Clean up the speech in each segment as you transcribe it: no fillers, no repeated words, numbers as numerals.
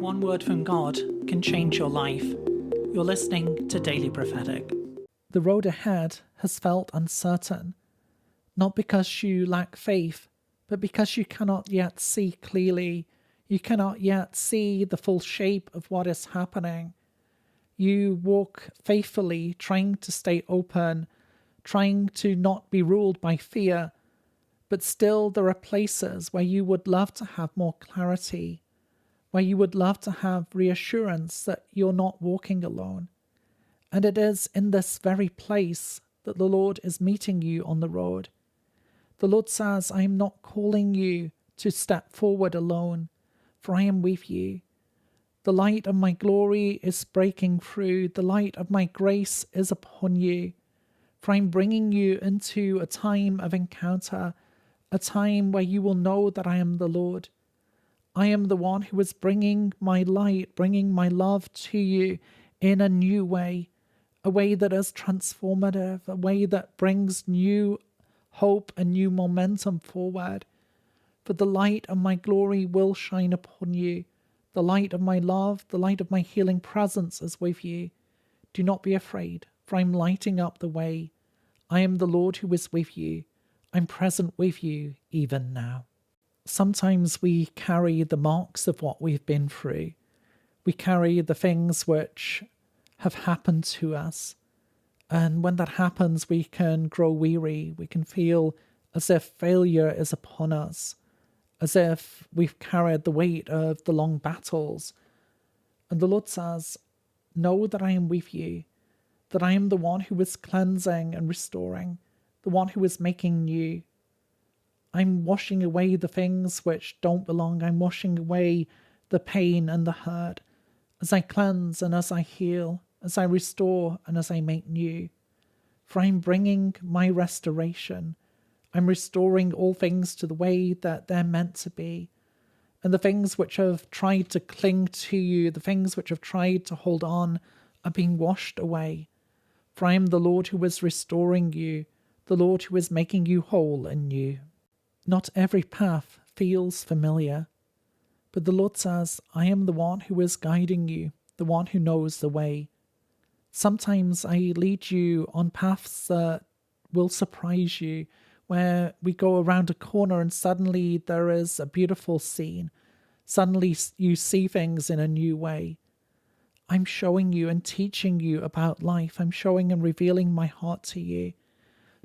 one word from God can change your life. You're listening to Daily Prophetic. The road ahead has felt uncertain, not because you lack faith, but because you cannot yet see clearly. You cannot yet see the full shape of what is happening. You walk faithfully, trying to stay open, trying to not be ruled by fear, but still there are places where you would love to have more clarity, where you would love to have reassurance that you're not walking alone. And it is in this very place that the Lord is meeting you on the road. The Lord says, I am not calling you to step forward alone, for I am with you. The light of my glory is breaking through. The light of my grace is upon you. For I am bringing you into a time of encounter, a time where you will know that I am the Lord. I am the one who is bringing my light, bringing my love to you in a new way, a way that is transformative, a way that brings new hope and new momentum forward. For the light of my glory will shine upon you. The light of my love, the light of my healing presence is with you. Do not be afraid, for I am lighting up the way. I am the Lord who is with you. I'm present with you even now. Sometimes we carry the marks of what we've been through. We carry the things which have happened to us. And when that happens, we can grow weary. We can feel as if failure is upon us, as if we've carried the weight of the long battles. And the Lord says, know that I am with you, that I am the one who is cleansing and restoring, the one who is making new. I'm washing away the things which don't belong. I'm washing away the pain and the hurt as I cleanse and as I heal, as I restore and as I make new. For I'm bringing my restoration. I'm restoring all things to the way that they're meant to be. And the things which have tried to cling to you, the things which have tried to hold on, are being washed away. For I am the Lord who is restoring you, the Lord who is making you whole and new. Not every path feels familiar, but the Lord says, I am the one who is guiding you, the one who knows the way. Sometimes I lead you on paths that will surprise you, where we go around a corner and suddenly there is a beautiful scene. Suddenly you see things in a new way. I'm showing you and teaching you about life. I'm showing and revealing my heart to you.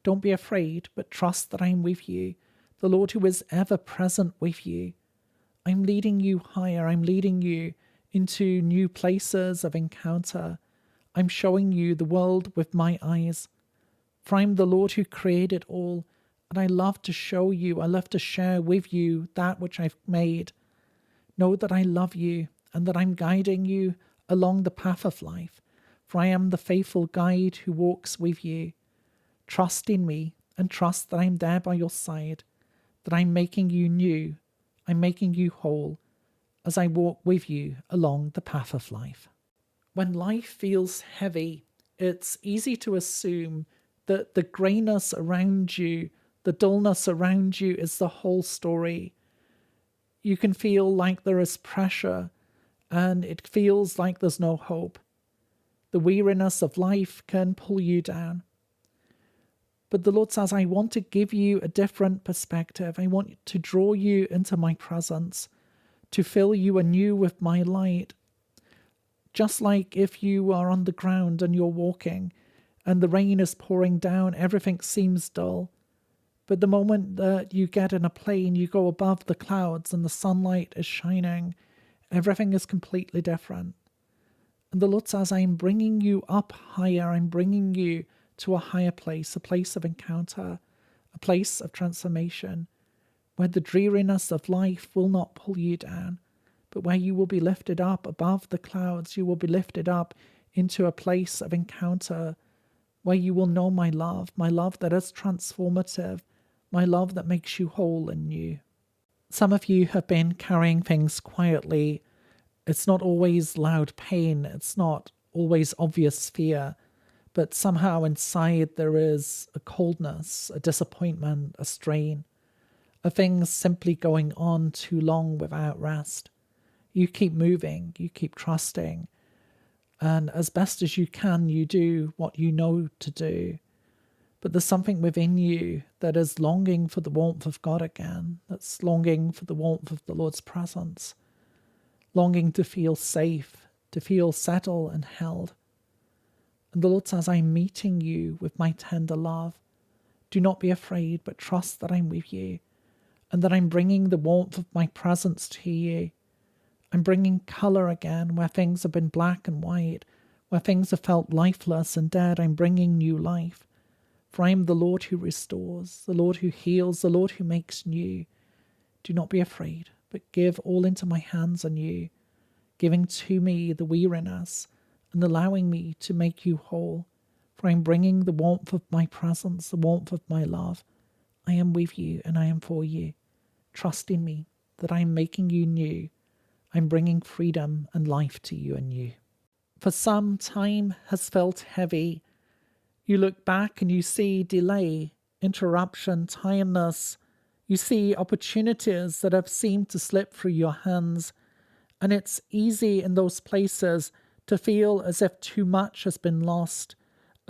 Don't be afraid, but trust that I'm with you, the Lord who is ever present with you. I'm leading you higher. I'm leading you into new places of encounter. I'm showing you the world with my eyes. For I'm the Lord who created all, and I love to show you, I love to share with you that which I've made. Know that I love you and that I'm guiding you along the path of life, for I am the faithful guide who walks with you. Trust in me and trust that I'm there by your side, that I'm making you new, I'm making you whole, as I walk with you along the path of life. When life feels heavy, it's easy to assume that the greyness around you, the dullness around you is the whole story. You can feel like there is pressure and it feels like there's no hope. The weariness of life can pull you down. But the Lord says, I want to give you a different perspective. I want to draw you into my presence, to fill you anew with my light. Just like if you are on the ground and you're walking and the rain is pouring down, everything seems dull. But the moment that you get in a plane, you go above the clouds and the sunlight is shining, everything is completely different. And the Lord says, I am bringing you up higher. I'm bringing you to a higher place, a place of encounter, a place of transformation, where the dreariness of life will not pull you down, but where you will be lifted up above the clouds. You will be lifted up into a place of encounter where you will know my love that is transformative, my love that makes you whole and new. Some of you have been carrying things quietly. It's not always loud pain. It's not always obvious fear, but somehow inside there is a coldness, a disappointment, a strain, of things simply going on too long without rest. You keep moving, you keep trusting, and as best as you can, you do what you know to do. But there's something within you that is longing for the warmth of God again, that's longing for the warmth of the Lord's presence, longing to feel safe, to feel settled and held. And the Lord says, I'm meeting you with my tender love. Do not be afraid, but trust that I'm with you, and that I'm bringing the warmth of my presence to you. I'm bringing colour again where things have been black and white, where things have felt lifeless and dead. I'm bringing new life. For I am the Lord who restores, the Lord who heals, the Lord who makes new. Do not be afraid, but give all into my hands anew, giving to me the weariness and allowing me to make you whole. For I am bringing the warmth of my presence, the warmth of my love. I am with you and I am for you. Trust in me that I am making you new. I'm bringing freedom and life to you anew. For some, time has felt heavy. You look back and you see delay, interruption, tiredness. You see opportunities that have seemed to slip through your hands. And it's easy in those places to feel as if too much has been lost,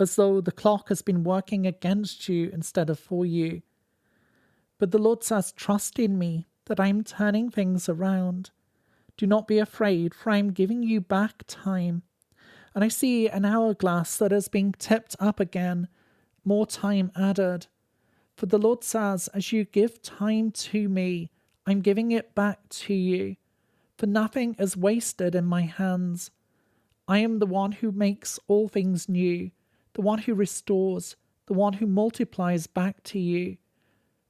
as though the clock has been working against you instead of for you. But the Lord says, trust in me that I'm turning things around. Do not be afraid, for I am giving you back time. And I see an hourglass that is being tipped up again, more time added. For the Lord says, as you give time to me, I'm giving it back to you. For nothing is wasted in my hands. I am the one who makes all things new, the one who restores, the one who multiplies back to you.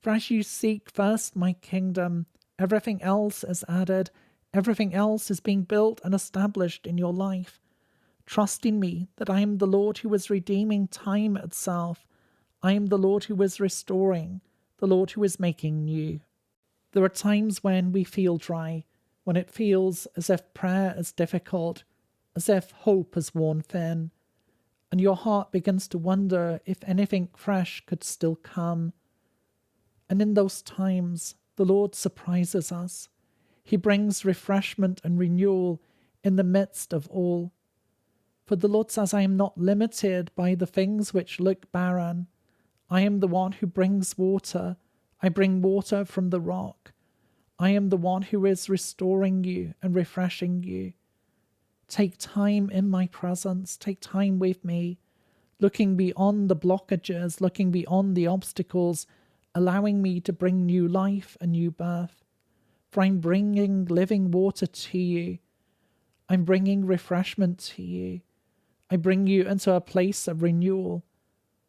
For as you seek first my kingdom, everything else is added, everything else is being built and established in your life. Trust in me that I am the Lord who is redeeming time itself. I am the Lord who is restoring, the Lord who is making new. There are times when we feel dry, when it feels as if prayer is difficult, as if hope has worn thin, and your heart begins to wonder if anything fresh could still come. And in those times, the Lord surprises us. He brings refreshment and renewal in the midst of all. For the Lord says, I am not limited by the things which look barren. I am the one who brings water. I bring water from the rock. I am the one who is restoring you and refreshing you. Take time in my presence. Take time with me, looking beyond the blockages, looking beyond the obstacles, allowing me to bring new life and new birth. For I'm bringing living water to you. I'm bringing refreshment to you. I bring you into a place of renewal.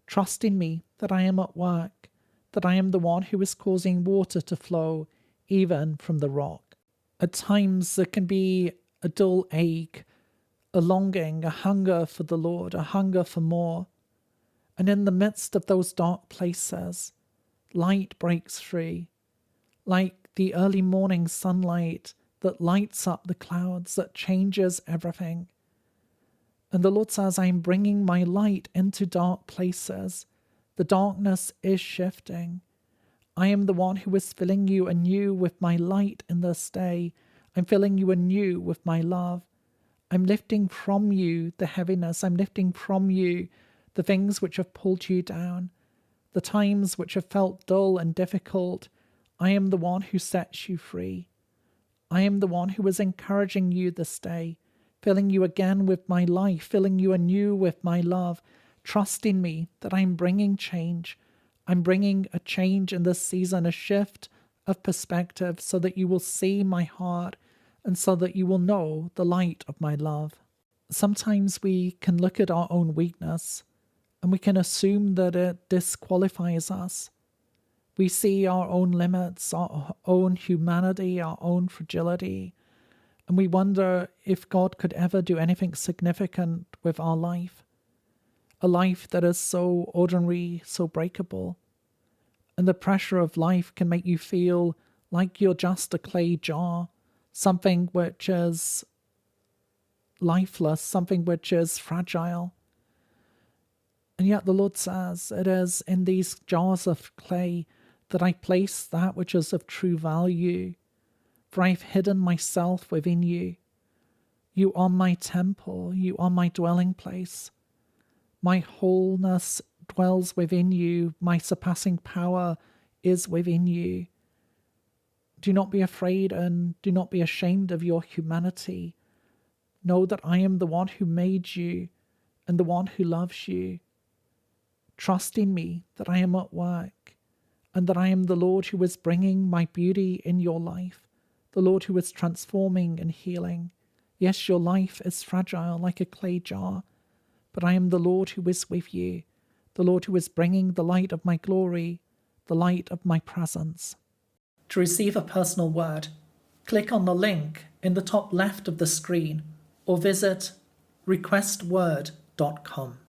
Trust in me that I am at work, that I am the one who is causing water to flow, even from the rock. At times there can be a dull ache, a longing, a hunger for the Lord, a hunger for more. And in the midst of those dark places, light breaks free, like the early morning sunlight that lights up the clouds, that changes everything. And the Lord says, I'm bringing my light into dark places. The darkness is shifting. I am the one who is filling you anew with my light in this day. I'm filling you anew with my love. I'm lifting from you the heaviness. I'm lifting from you the things which have pulled you down, the times which have felt dull and difficult. I am the one who sets you free. I am the one who is encouraging you this day, filling you again with my life, filling you anew with my love. Trust in me that I'm bringing change. I'm bringing a change in this season, a shift of perspective, so that you will see my heart and so that you will know the light of my love. Sometimes we can look at our own weakness and we can assume that it disqualifies us. We see our own limits, our own humanity, our own fragility, and we wonder if God could ever do anything significant with our life, a life that is so ordinary, so breakable. And the pressure of life can make you feel like you're just a clay jar, something which is lifeless, something which is fragile. And yet the Lord says, it is in these jars of clay that I place that which is of true value. for I've hidden myself within you. You are my temple, you are my dwelling place. My wholeness dwells within you, my surpassing power is within you. Do not be afraid and do not be ashamed of your humanity. Know that I am the one who made you and the one who loves you. Trust in me that I am at work and that I am the Lord who is bringing my beauty in your life, the Lord who is transforming and healing. Yes, your life is fragile like a clay jar, but I am the Lord who is with you, the Lord who is bringing the light of my glory, the light of my presence. To receive a personal word, click on the link in the top left of the screen or visit requestword.com.